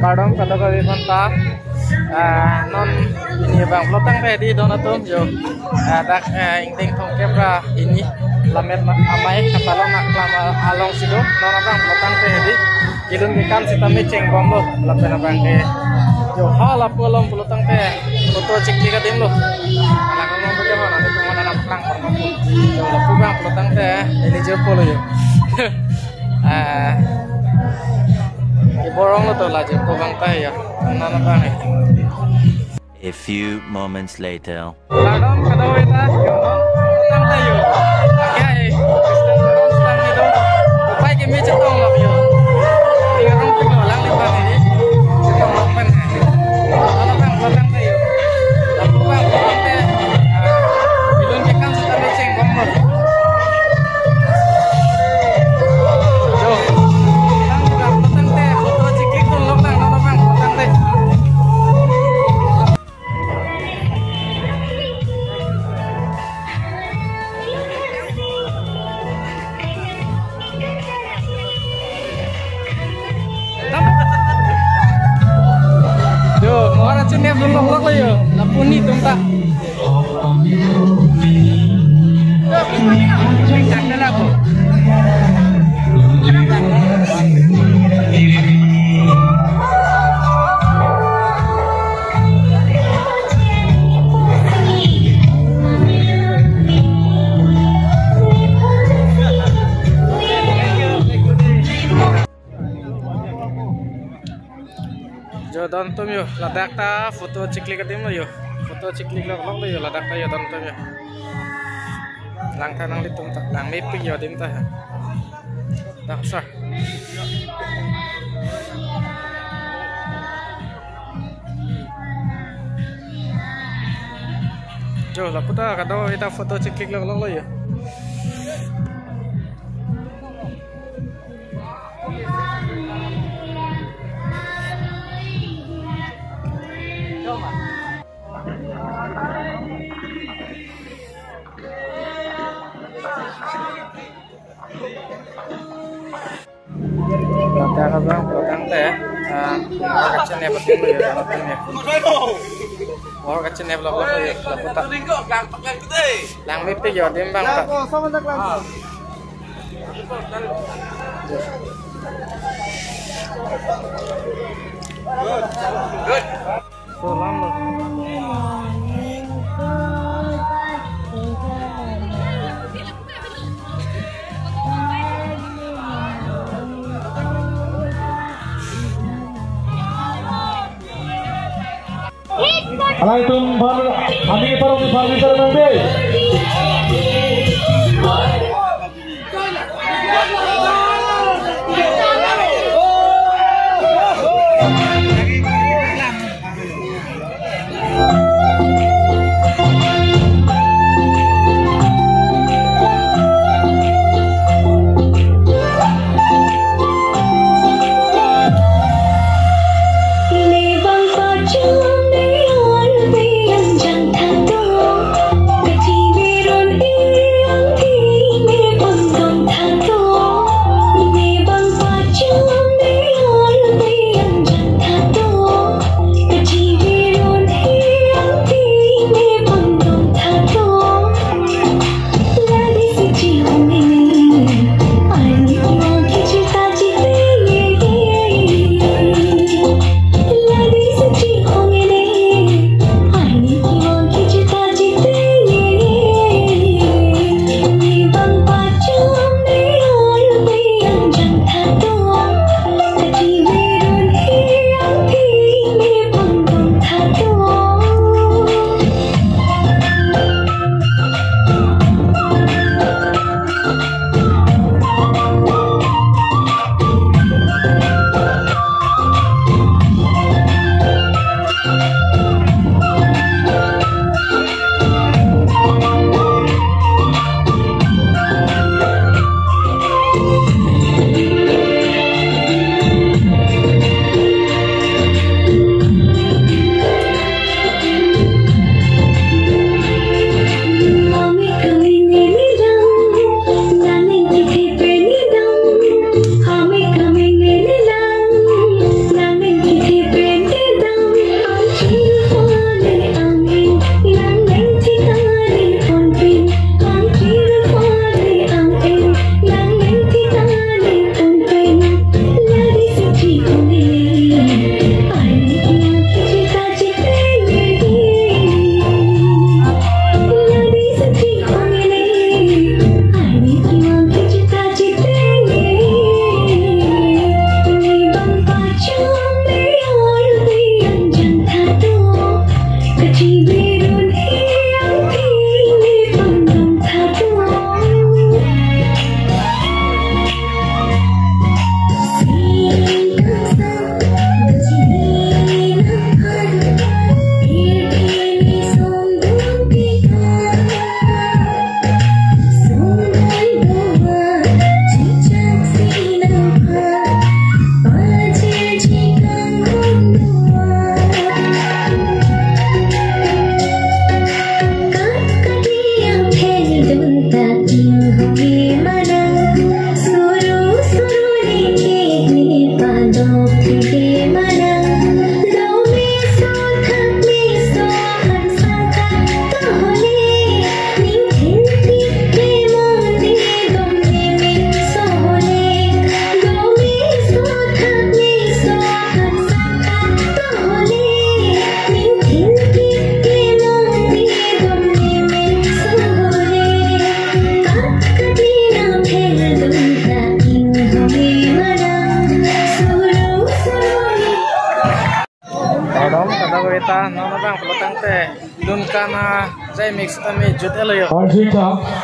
Kadang kata-kata konta non ini bang pelotang tadi donatum yo dak ingting thong kepra ini lamet amai kapalo nak lama along sido non bang pelotang tadi ilun ikan sita meceng bombo lapen bang ke yo hala polom pelotang teh foto cek tiga tim lo anak ngomong bagaimana nanti tuh mana pelang permapu yo lapu bang pelotang teh ini jepolo yo iborong lo tuh lah jepo bang teh ya nana bang A few moments later. Kadang kadang kita tang tayo. Kaya Kristen tang itu. Upay kami cetong lah yo. Tinggalong pino lang di pan ini. Cetong open. Ano bang tang tayo. Lalu bang konte. Bilon kekan sudah meceng gomor. Jo. Tang tang teh foto cikik pun lo tang ano bang tang teh. Cenep belum lok lah yo, lapuni tum tak. Jangan lagu. Jo dontom yo ladak ta foto ciklik katim yo foto ciklik lok yo ladak ta yo dontom yo lang ta nang litum ta lang mepi yo dim ta dak sa jo laputa kado ita foto ciklik lok yo Bang, pelotang teh, orang kecil ni penting tu ya, penting ni. Orang kecil ni pelotang tu ya, pelotang. Lang mesti yo timbang tak. Good. So lama. Alaikum kami para pembicara nanti. Jangan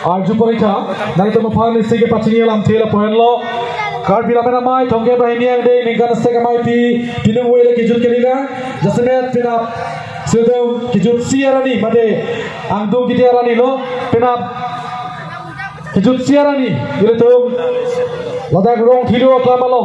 Arju Parita, nanti mafan istri pacini alam thela poin lo. Kar bila mana mai thongke bahini yang deh ningkan istri mai pi pinung wele kijut kelina. Jasmet pinap sedang kijut siarani made angdung kitiarani lo pinap kijut siarani. Ile tu, ladak rong thilo kelama lo.